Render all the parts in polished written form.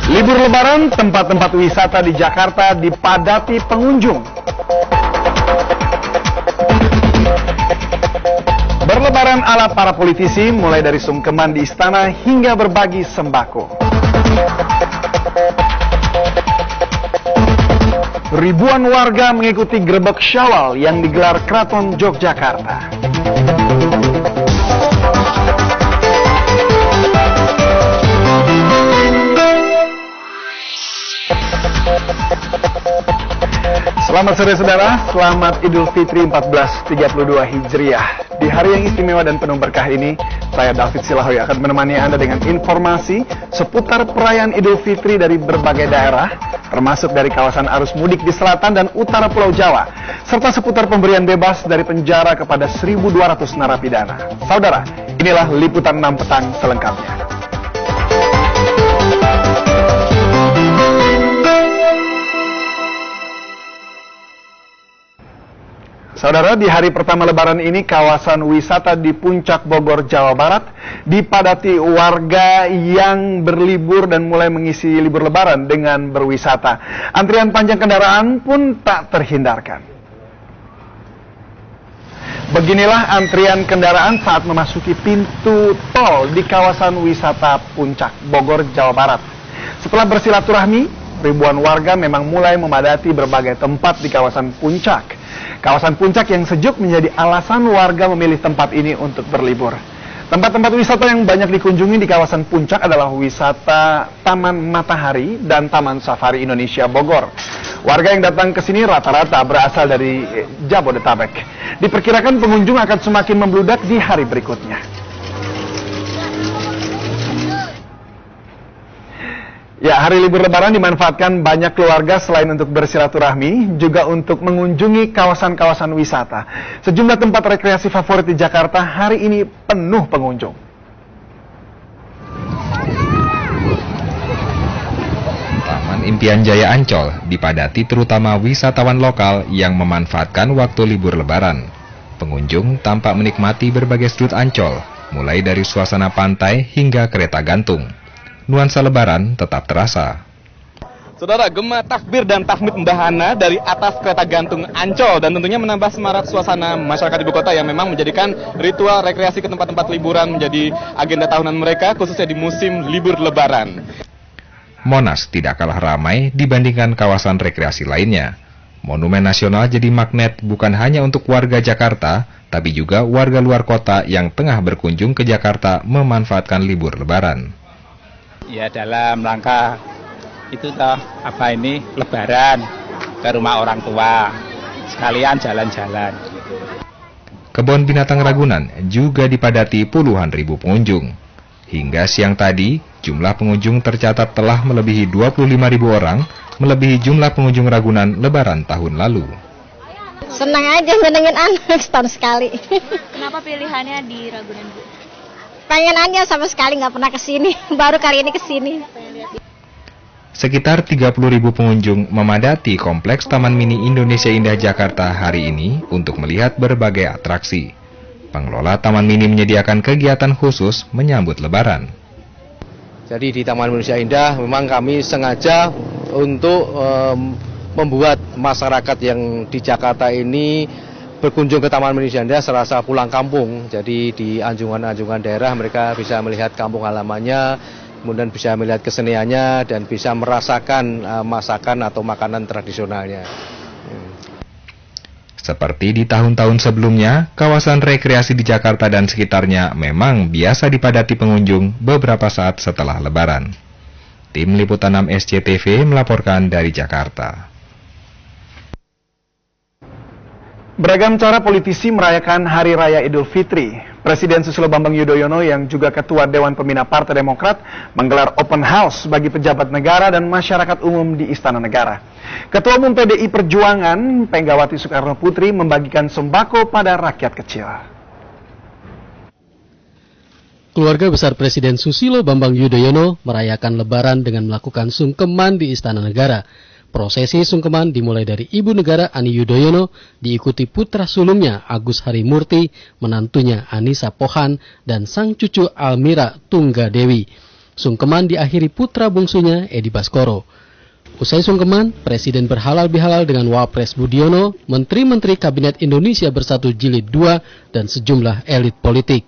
Libur Lebaran, tempat-tempat wisata di Jakarta dipadati pengunjung. Berlebaran ala para politisi, mulai dari sungkeman di istana hingga berbagi sembako. Ribuan warga mengikuti Grebek Syawal yang digelar Keraton Yogyakarta. Selamat sore saudara, selamat Idul Fitri 1432 Hijriah. Di hari yang istimewa dan penuh berkah ini, saya David Silahoy akan menemani Anda dengan informasi seputar perayaan Idul Fitri dari berbagai daerah, termasuk dari kawasan arus mudik di selatan dan utara Pulau Jawa, serta seputar pemberian bebas dari penjara kepada 1.200 narapidana. Saudara, inilah liputan 6 petang selengkapnya. Saudara, di hari pertama Lebaran ini, kawasan wisata di Puncak Bogor, Jawa Barat dipadati warga yang berlibur dan mulai mengisi libur Lebaran dengan berwisata. Antrian panjang kendaraan pun tak terhindarkan. Beginilah antrian kendaraan saat memasuki pintu tol di kawasan wisata Puncak Bogor, Jawa Barat. Setelah bersilaturahmi, ribuan warga memang mulai memadati berbagai tempat di kawasan Puncak. Kawasan Puncak yang sejuk menjadi alasan warga memilih tempat ini untuk berlibur. Tempat-tempat wisata yang banyak dikunjungi di kawasan Puncak adalah wisata Taman Matahari dan Taman Safari Indonesia Bogor. Warga yang datang ke sini rata-rata berasal dari Jabodetabek. Diperkirakan pengunjung akan semakin membludak di hari berikutnya. Ya, hari libur Lebaran dimanfaatkan banyak keluarga selain untuk bersilaturahmi, juga untuk mengunjungi kawasan-kawasan wisata. Sejumlah tempat rekreasi favorit di Jakarta hari ini penuh pengunjung. Taman Impian Jaya Ancol dipadati terutama wisatawan lokal yang memanfaatkan waktu libur Lebaran. Pengunjung tampak menikmati berbagai sudut Ancol, mulai dari suasana pantai hingga kereta gantung. Nuansa Lebaran tetap terasa. Saudara, gema takbir dan tahmid mbahana dari atas kereta gantung Ancol dan tentunya menambah semarak suasana masyarakat ibu kota yang memang menjadikan ritual rekreasi ke tempat-tempat liburan menjadi agenda tahunan mereka, khususnya di musim libur Lebaran. Monas tidak kalah ramai dibandingkan kawasan rekreasi lainnya. Monumen Nasional jadi magnet bukan hanya untuk warga Jakarta, tapi juga warga luar kota yang tengah berkunjung ke Jakarta memanfaatkan libur Lebaran. Ya, dalam rangka itu Lebaran ke rumah orang tua, sekalian jalan-jalan. Kebun Binatang Ragunan juga dipadati puluhan ribu pengunjung. Hingga siang tadi, jumlah pengunjung tercatat telah melebihi 25.000 orang, melebihi jumlah pengunjung Ragunan Lebaran tahun lalu. Senang aja nyenengin anak setahun sekali. Kenapa pilihannya di Ragunan, Bu? Pengen aja, sama sekali nggak pernah kesini, baru kali ini kesini. Sekitar 30.000 pengunjung memadati Kompleks Taman Mini Indonesia Indah Jakarta hari ini untuk melihat berbagai atraksi. Pengelola Taman Mini menyediakan kegiatan khusus menyambut Lebaran. Jadi di Taman Indonesia Indah memang kami sengaja untuk membuat masyarakat yang di Jakarta ini berkunjung ke Taman Indonesia Indah serasa pulang kampung. Jadi di anjungan-anjungan daerah mereka bisa melihat kampung halamannya, kemudian bisa melihat keseniannya dan bisa merasakan masakan atau makanan tradisionalnya. Seperti di tahun-tahun sebelumnya, kawasan rekreasi di Jakarta dan sekitarnya memang biasa dipadati pengunjung beberapa saat setelah Lebaran. Tim Liputan 6 SCTV melaporkan dari Jakarta. Beragam cara politisi merayakan Hari Raya Idul Fitri. Presiden Susilo Bambang Yudhoyono yang juga Ketua Dewan Pembina Partai Demokrat menggelar open house bagi pejabat negara dan masyarakat umum di Istana Negara. Ketua Umum PDI Perjuangan, Penggawati Soekarno Putri, membagikan sembako pada rakyat kecil. Keluarga besar Presiden Susilo Bambang Yudhoyono merayakan Lebaran dengan melakukan sungkeman di Istana Negara. Prosesi sungkeman dimulai dari Ibu Negara Ani Yudhoyono, diikuti putra sulungnya Agus Harimurti, menantunya Anissa Pohan, dan sang cucu Almira Tunggadewi. Sungkeman diakhiri putra bungsunya Edi Baskoro. Usai sungkeman, Presiden berhalal bihalal dengan Wapres Budiono, Menteri-Menteri Kabinet Indonesia Bersatu Jilid 2, dan sejumlah elit politik.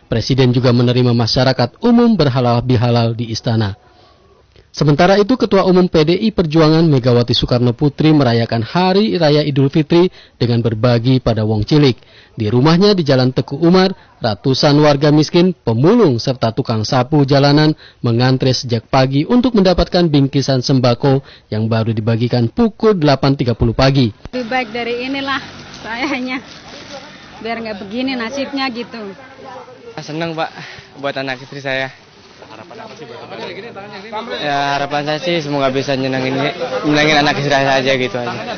Presiden juga menerima masyarakat umum berhalal bihalal di istana. Sementara itu, Ketua Umum PDI Perjuangan Megawati Soekarno Putri merayakan Hari Raya Idul Fitri dengan berbagi pada wong cilik. Di rumahnya di Jalan Teguh Umar, ratusan warga miskin, pemulung, serta tukang sapu jalanan mengantre sejak pagi untuk mendapatkan bingkisan sembako yang baru dibagikan pukul 8.30 pagi. Lebih baik dari inilah sayanya, biar nggak begini nasibnya gitu. Seneng Pak, buat anak istri saya. Harapan apa sih buat Ya harapan saya sih semoga bisa nyenengin anak istri saya aja gitu aja.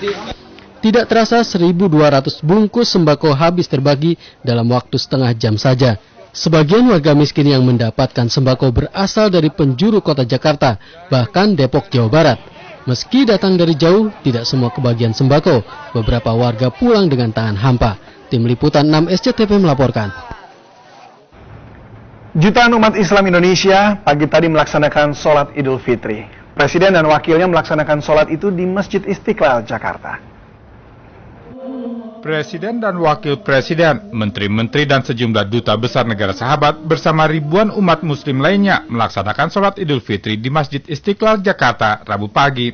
Tidak terasa 1.200 bungkus sembako habis terbagi dalam waktu setengah jam saja. Sebagian warga miskin yang mendapatkan sembako berasal dari penjuru kota Jakarta, bahkan Depok, Jawa Barat. Meski datang dari jauh, tidak semua kebagian sembako. Beberapa warga pulang dengan tangan hampa. Tim Liputan 6 SCTV melaporkan. Jutaan umat Islam Indonesia pagi tadi melaksanakan sholat Idul Fitri. Presiden dan wakilnya melaksanakan sholat itu di Masjid Istiqlal, Jakarta. Presiden dan Wakil Presiden, Menteri-Menteri dan sejumlah duta besar negara sahabat bersama ribuan umat muslim lainnya melaksanakan sholat Idul Fitri di Masjid Istiqlal, Jakarta, Rabu pagi.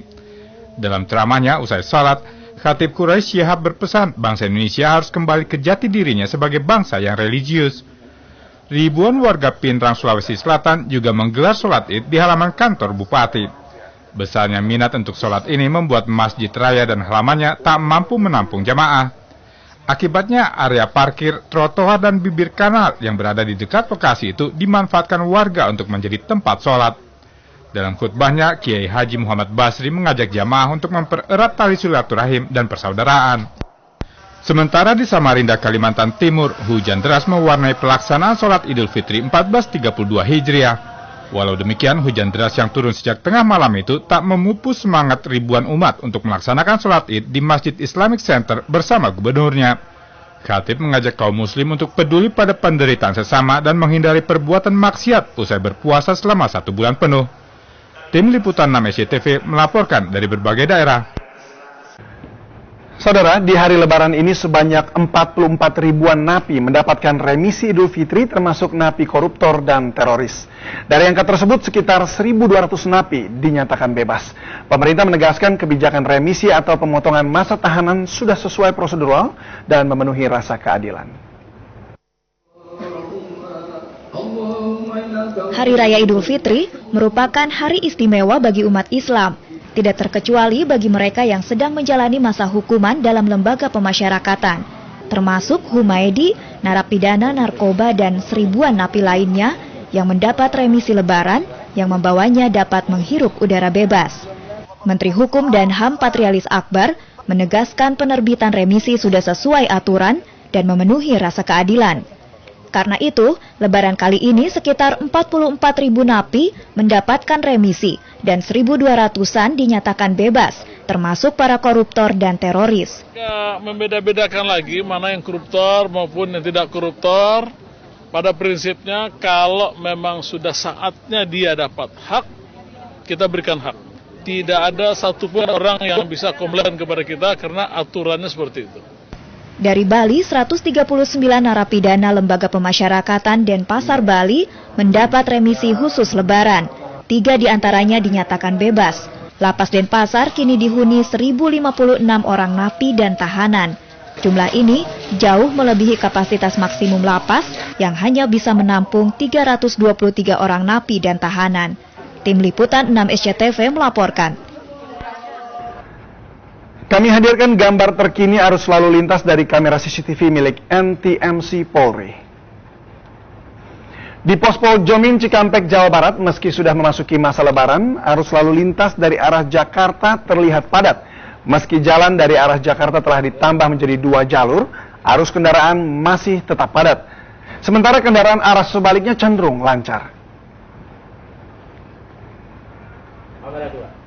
Dalam ceramahnya usai sholat, Khatib Quraisy Syihab berpesan bangsa Indonesia harus kembali ke jati dirinya sebagai bangsa yang religius. Ribuan warga Pinrang, Sulawesi Selatan juga menggelar sholat id di halaman kantor Bupati. Besarnya minat untuk sholat ini membuat masjid raya dan halamannya tak mampu menampung jamaah. Akibatnya area parkir, trotoar dan bibir kanal yang berada di dekat lokasi itu dimanfaatkan warga untuk menjadi tempat sholat. Dalam khutbahnya, Kiai Haji Muhammad Basri mengajak jamaah untuk mempererat tali silaturahim dan persaudaraan. Sementara di Samarinda, Kalimantan Timur, hujan deras mewarnai pelaksanaan sholat Idul Fitri 1432 Hijriah. Walau demikian, hujan deras yang turun sejak tengah malam itu tak memupus semangat ribuan umat untuk melaksanakan sholat id di Masjid Islamic Center bersama gubernurnya. Khatib mengajak kaum muslim untuk peduli pada penderitaan sesama dan menghindari perbuatan maksiat usai berpuasa selama 1 bulan penuh. Tim Liputan 6 SCTV melaporkan dari berbagai daerah. Saudara, di hari Lebaran ini sebanyak 44 ribuan napi mendapatkan remisi Idul Fitri termasuk napi koruptor dan teroris. Dari angka tersebut sekitar 1.200 napi dinyatakan bebas. Pemerintah menegaskan kebijakan remisi atau pemotongan masa tahanan sudah sesuai prosedural dan memenuhi rasa keadilan. Hari Raya Idul Fitri merupakan hari istimewa bagi umat Islam. Tidak terkecuali bagi mereka yang sedang menjalani masa hukuman dalam lembaga pemasyarakatan, termasuk Humaydi, narapidana narkoba dan seribuan napi lainnya yang mendapat remisi Lebaran yang membawanya dapat menghirup udara bebas. Menteri Hukum dan HAM Patrialis Akbar menegaskan penerbitan remisi sudah sesuai aturan dan memenuhi rasa keadilan. Karena itu, Lebaran kali ini sekitar 44.000 napi mendapatkan remisi dan 1.200-an dinyatakan bebas, termasuk para koruptor dan teroris. Ya, membeda-bedakan lagi mana yang koruptor maupun yang tidak koruptor. Pada prinsipnya, kalau memang sudah saatnya dia dapat hak, kita berikan hak. Tidak ada satupun orang yang bisa komplain kepada kita karena aturannya seperti itu. Dari Bali, 139 narapidana Lembaga Pemasyarakatan Denpasar Bali mendapat remisi khusus Lebaran. 3 diantaranya dinyatakan bebas. Lapas Denpasar kini dihuni 1.056 orang napi dan tahanan. Jumlah ini jauh melebihi kapasitas maksimum lapas yang hanya bisa menampung 323 orang napi dan tahanan. Tim Liputan 6 SCTV melaporkan. Kami hadirkan gambar terkini arus lalu lintas dari kamera CCTV milik NTMC Polri. Di Pospol Jomin Cikampek, Jawa Barat, meski sudah memasuki masa Lebaran, arus lalu lintas dari arah Jakarta terlihat padat. Meski jalan dari arah Jakarta telah ditambah menjadi 2 jalur, arus kendaraan masih tetap padat. Sementara kendaraan arah sebaliknya cenderung lancar. Kamera 2.